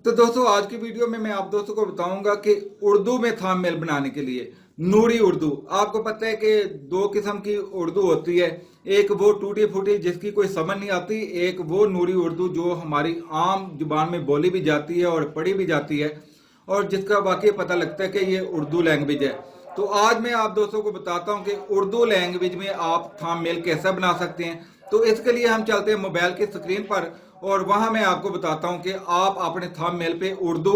तो दोस्तों आज की वीडियो में मैं आप दोस्तों को बताऊंगा कि उर्दू में थंबनेल बनाने के लिए नूरी उर्दू। आपको पता है कि दो किस्म की उर्दू होती है। एक वो टूटी फूटी जिसकी कोई समझ नहीं आती, एक वो नूरी उर्दू जो हमारी आम जुबान में बोली भी जाती है और पढ़ी भी जाती है और जिसका वाकई पता लगता है कि ये उर्दू लैंग्वेज है। तो आज मैं आप दोस्तों को बताता हूं कि उर्दू लैंग्वेज में आप थंबनेल कैसे बना सकते हैं। तो इसके लिए हम चलते हैं मोबाइल की स्क्रीन पर और वहां मैं आपको बताता हूं कि आप अपने थंबनेल पे उर्दू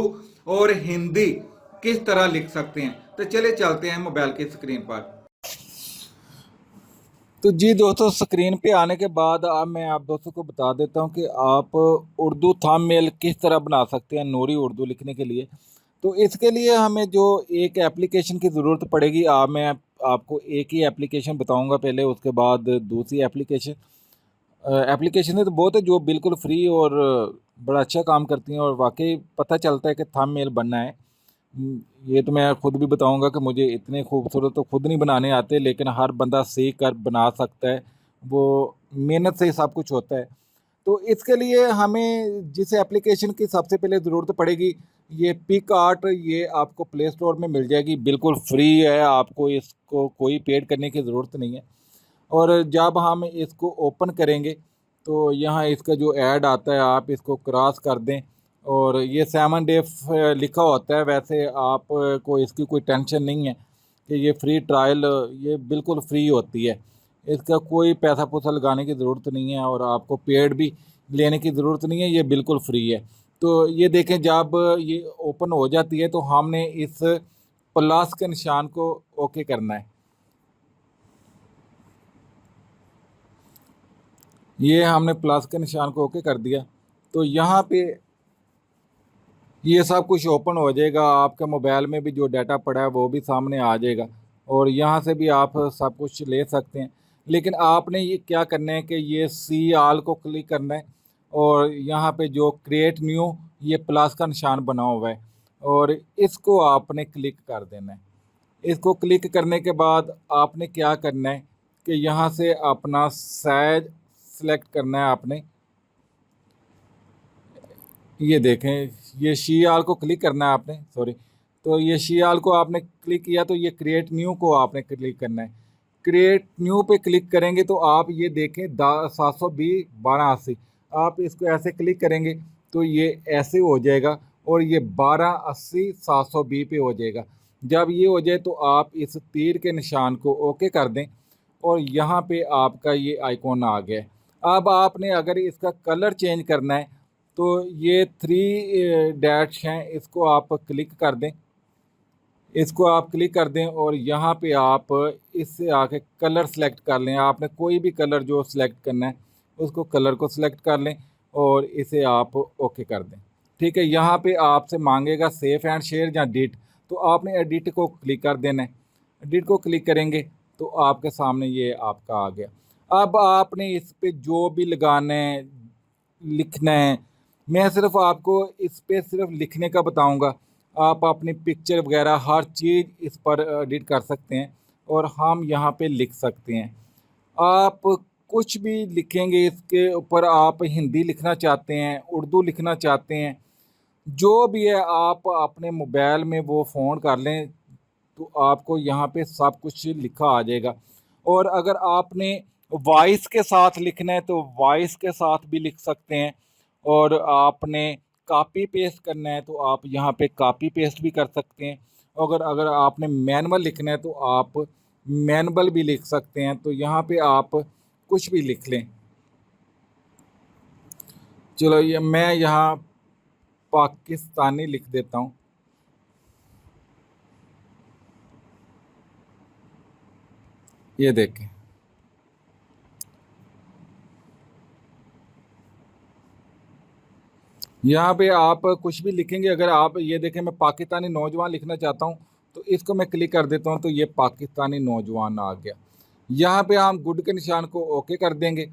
और हिंदी किस तरह लिख सकते हैं। तो चलिए चलते हैं मोबाइल की स्क्रीन पर। तो जी दोस्तों, स्क्रीन पे आने के बाद अब मैं आप दोस्तों को बता देता हूं कि आप उर्दू थंबनेल किस तरह बना सकते हैं नूरी उर्दू लिखने के लिए। तो इसके लिए हमें जो एक एप्लीकेशन की ज़रूरत पड़ेगी, मैं आपको एक ही एप्लीकेशन बताऊंगा पहले, उसके बाद दूसरी एप्लीकेशन। एप्लीकेशन है तो बहुत है जो बिल्कुल फ्री और बड़ा अच्छा काम करती हैं और वाकई पता चलता है कि थंबनेल बनना है। ये तो मैं खुद भी बताऊंगा कि मुझे इतने खूबसूरत तो खुद नहीं बनाने आते, लेकिन हर बंदा सीख कर बना सकता है। वो मेहनत से ही सब कुछ होता है। तो इसके लिए हमें जिस एप्लीकेशन की सबसे पहले ज़रूरत पड़ेगी, ये पिक आर्ट। ये आपको प्ले स्टोर में मिल जाएगी, बिल्कुल फ्री है, आपको इसको कोई पेड करने की ज़रूरत नहीं है। और जब हम इसको ओपन करेंगे तो यहाँ इसका जो ऐड आता है आप इसको क्रॉस कर दें और ये 7 डे लिखा होता है। वैसे आप को इसकी कोई टेंशन नहीं है कि ये फ्री ट्रायल, ये बिल्कुल फ्री होती है। इसका कोई पैसा पूसा लगाने की ज़रूरत नहीं है और आपको पेड भी लेने की ज़रूरत नहीं है, ये बिल्कुल फ्री है। तो ये देखें, जब ये ओपन हो जाती है तो हमने इस प्लस के निशान को ओके करना है। ये हमने प्लस के निशान को ओके कर दिया तो यहाँ पे ये सब कुछ ओपन हो जाएगा। आपके मोबाइल में भी जो डाटा पड़ा है वो भी सामने आ जाएगा और यहाँ से भी आप सब कुछ ले सकते हैं। लेकिन आपने ये क्या करना है कि ये सी आल को क्लिक करना है और यहाँ पे जो क्रिएट न्यू ये प्लस का निशान बना हुआ है और इसको आपने क्लिक कर देना है। इसको क्लिक करने के बाद आपने क्या करना है कि यहाँ से अपना साइज सेलेक्ट करना है आपने। ये देखें, ये शीआल को क्लिक करना है आपने, सॉरी। तो ये शीआल को आपने क्लिक किया तो ये क्रिएट न्यू को आपने क्लिक करना है। क्रिएट न्यू पे क्लिक करेंगे तो आप ये देखें 720 1280, आप इसको ऐसे क्लिक करेंगे तो ये ऐसे हो जाएगा और ये 1280 720 पे हो जाएगा। जब ये हो जाए तो आप इस तीर के निशान को ओके कर दें और यहाँ पे आपका ये आइकॉन आ गया है। अब आपने अगर इसका कलर चेंज करना है तो ये 3 डैश हैं, इसको आप क्लिक कर दें। इसको आप क्लिक कर दें और यहाँ पे आप इससे आके कलर सेलेक्ट कर लें। आपने कोई भी कलर जो सेलेक्ट करना है उसको कलर को सिलेक्ट कर लें और इसे आप ओके कर दें। ठीक है, यहाँ पे आपसे मांगेगा सेव एंड शेयर या एडिट, तो आपने एडिट को क्लिक कर देना है। एडिट को क्लिक करेंगे तो आपके सामने ये आपका आ गया। अब आपने इस पे जो भी लगाना है, लिखना है, मैं सिर्फ आपको इस पे सिर्फ लिखने का बताऊंगा। आप अपनी पिक्चर वगैरह हर चीज़ इस पर एडिट कर सकते हैं और हम यहाँ पे लिख सकते हैं। आप कुछ भी लिखेंगे इसके ऊपर, आप हिंदी लिखना चाहते हैं, उर्दू लिखना चाहते हैं, जो भी है आप अपने मोबाइल में वो फ़ोन कर लें तो आपको यहाँ पे सब कुछ लिखा आ जाएगा। और अगर आपने वॉइस के साथ लिखना है तो वॉइस के साथ भी लिख सकते हैं और आपने कॉपी पेस्ट करना है तो आप यहाँ पे कॉपी पेस्ट भी कर सकते हैं। अगर अगर आपने मैनुअल लिखना है तो आप मैनुअल भी लिख सकते हैं। तो यहाँ पे आप कुछ भी लिख लें। चलो, ये मैं यहाँ पाकिस्तानी लिख देता हूँ। ये देखें, यहाँ पे आप कुछ भी लिखेंगे। अगर आप ये देखें, मैं पाकिस्तानी नौजवान लिखना चाहता हूँ तो इसको मैं क्लिक कर देता हूँ तो ये पाकिस्तानी नौजवान आ गया। यहाँ पे हम गुड के निशान को ओके कर देंगे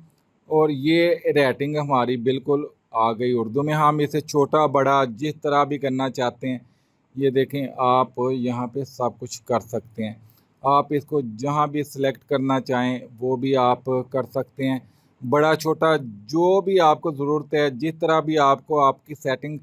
और ये राइटिंग हमारी बिल्कुल आ गई उर्दू में। हम इसे छोटा बड़ा जिस तरह भी करना चाहते हैं, ये देखें, आप यहाँ पे सब कुछ कर सकते हैं। आप इसको जहाँ भी सिलेक्ट करना चाहें वो भी आप कर सकते हैं, बड़ा छोटा जो भी आपको ज़रूरत है, जिस तरह भी आपको आपकी सेटिंग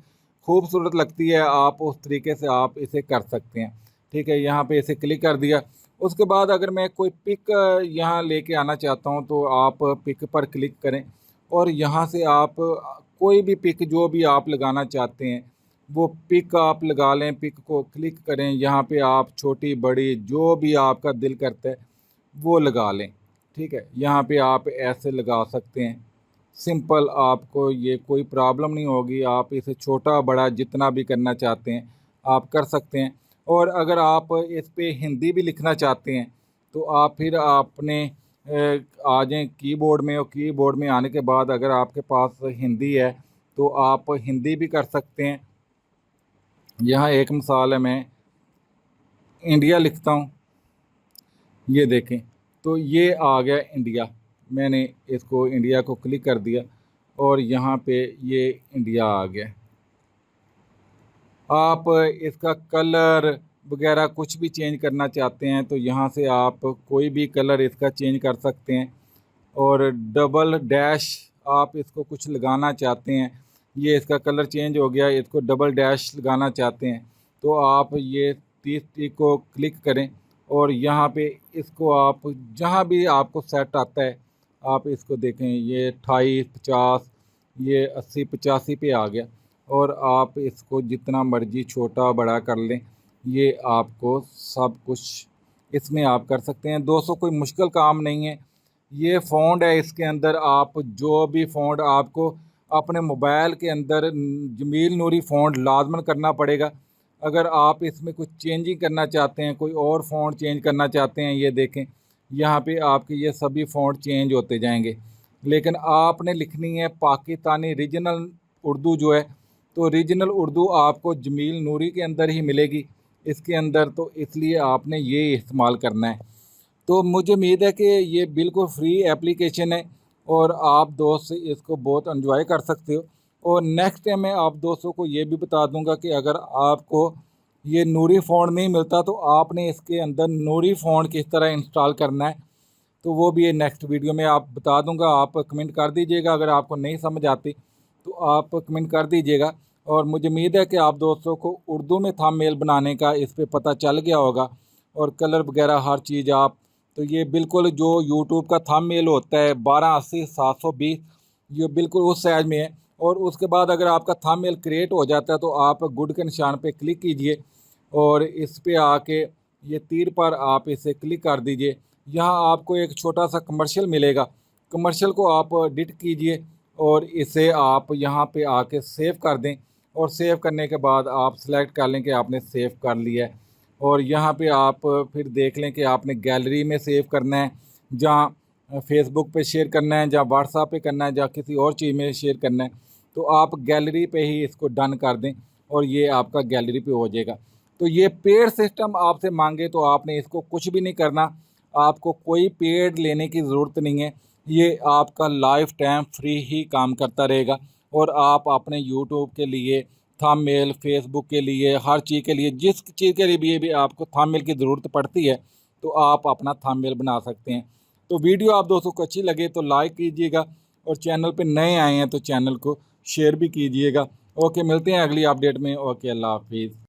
खूबसूरत लगती है, आप उस तरीके से आप इसे कर सकते हैं। ठीक है, यहाँ पे इसे क्लिक कर दिया। उसके बाद अगर मैं कोई पिक यहाँ लेके आना चाहता हूँ तो आप पिक पर क्लिक करें और यहाँ से आप कोई भी पिक जो भी आप लगाना चाहते हैं वो पिक आप लगा लें। पिक को क्लिक करें, यहाँ पे आप छोटी बड़ी जो भी आपका दिल करता है वो लगा लें। ठीक है, यहाँ पे आप ऐसे लगा सकते हैं, सिंपल, आपको ये कोई प्रॉब्लम नहीं होगी। आप इसे छोटा बड़ा जितना भी करना चाहते हैं आप कर सकते हैं। और अगर आप इस पे हिंदी भी लिखना चाहते हैं तो आप फिर आपने आ जाएँ कीबोर्ड में, और कीबोर्ड में आने के बाद अगर आपके पास हिंदी है तो आप हिंदी भी कर सकते हैं। यहाँ एक मिसाल है, मैं इंडिया लिखता हूँ, ये देखें, तो ये आ गया इंडिया। मैंने इसको इंडिया को क्लिक कर दिया और यहाँ पे ये इंडिया आ गया। आप इसका कलर वगैरह कुछ भी चेंज करना चाहते हैं तो यहाँ से आप कोई भी कलर इसका चेंज कर सकते हैं। और डबल डैश आप इसको कुछ लगाना चाहते हैं, ये इसका कलर चेंज हो गया, इसको डबल डैश लगाना चाहते हैं तो आप ये 30 को क्लिक करें और यहाँ पे इसको आप जहाँ भी आपको सेट आता है आप इसको देखें, ये 28 50 ये 80 85 पे आ गया। और आप इसको जितना मर्जी छोटा बड़ा कर लें, ये आपको सब कुछ इसमें आप कर सकते हैं। दोस्तों, कोई मुश्किल काम नहीं है। ये फ़ॉन्ट है, इसके अंदर आप जो भी फ़ॉन्ट आपको अपने मोबाइल के अंदर जमील नूरी फ़ॉन्ट लाजमन करना पड़ेगा। अगर आप इसमें कुछ चेंजिंग करना चाहते हैं, कोई और फ़ॉन्ट चेंज करना चाहते हैं, ये देखें यहाँ पे आपके ये सभी फ़ॉन्ट चेंज होते जाएंगे। लेकिन आपने लिखनी है पाकिस्तानी रीजनल उर्दू जो है, तो रीजनल उर्दू आपको जमील नूरी के अंदर ही मिलेगी इसके अंदर, तो इसलिए आपने ये इस्तेमाल करना है। तो मुझे उम्मीद है कि ये बिल्कुल फ्री एप्लीकेशन है और आप दोस्त इसको बहुत एंजॉय कर सकते हो। और नेक्स्ट टाइम मैं आप दोस्तों को ये भी बता दूंगा कि अगर आपको ये नूरी फ़ॉन्ट नहीं मिलता तो आपने इसके अंदर नूरी फ़ॉन्ट किस तरह इंस्टॉल करना है, तो वो भी नेक्स्ट वीडियो में आप बता दूंगा। आप कमेंट कर दीजिएगा, अगर आपको नहीं समझ आती तो आप कमेंट कर दीजिएगा। और मुझे उम्मीद है कि आप दोस्तों को उर्दू में थंबनेल बनाने का इस पे पता चल गया होगा, और कलर वगैरह हर चीज़ आप, तो ये बिल्कुल जो यूट्यूब का थंबनेल होता है 1280 720, ये बिल्कुल उस साइज में है। और उसके बाद अगर आपका थंबनेल क्रिएट हो जाता है तो आप गुड के निशान पे क्लिक कीजिए और इस पे आके ये तीर पर आप इसे क्लिक कर दीजिए। यहाँ आपको एक छोटा सा कमर्शियल मिलेगा, कमर्शियल को आप एडिट कीजिए और इसे आप यहाँ पे आके सेव कर दें। और सेव करने के बाद आप सेलेक्ट कर लें कि आपने सेव कर लिया है। और यहाँ पे आप फिर देख लें कि आपने गैलरी में सेव करना है, जहाँ फेसबुक पे शेयर करना है, जहाँ व्हाट्सएप पे करना है, जहाँ किसी और चीज़ में शेयर करना है, तो आप गैलरी पे ही इसको डन कर दें और ये आपका गैलरी पे हो जाएगा। तो ये पेड सिस्टम आपसे मांगे तो आपने इसको कुछ भी नहीं करना, आपको कोई पेड लेने की ज़रूरत नहीं है। ये आपका लाइफ टाइम फ्री ही काम करता रहेगा और आप अपने यूट्यूब के लिए थंबनेल, फेसबुक के लिए, हर चीज़ के लिए, जिस चीज़ के लिए भी आपको थंबनेल की ज़रूरत पड़ती है तो आप अपना थंबनेल बना सकते हैं। तो वीडियो आप दोस्तों को अच्छी लगे तो लाइक कीजिएगा और चैनल पे नए आए हैं तो चैनल को शेयर भी कीजिएगा। ओके, मिलते हैं अगली अपडेट में। ओके, अल्लाह हाफिज़।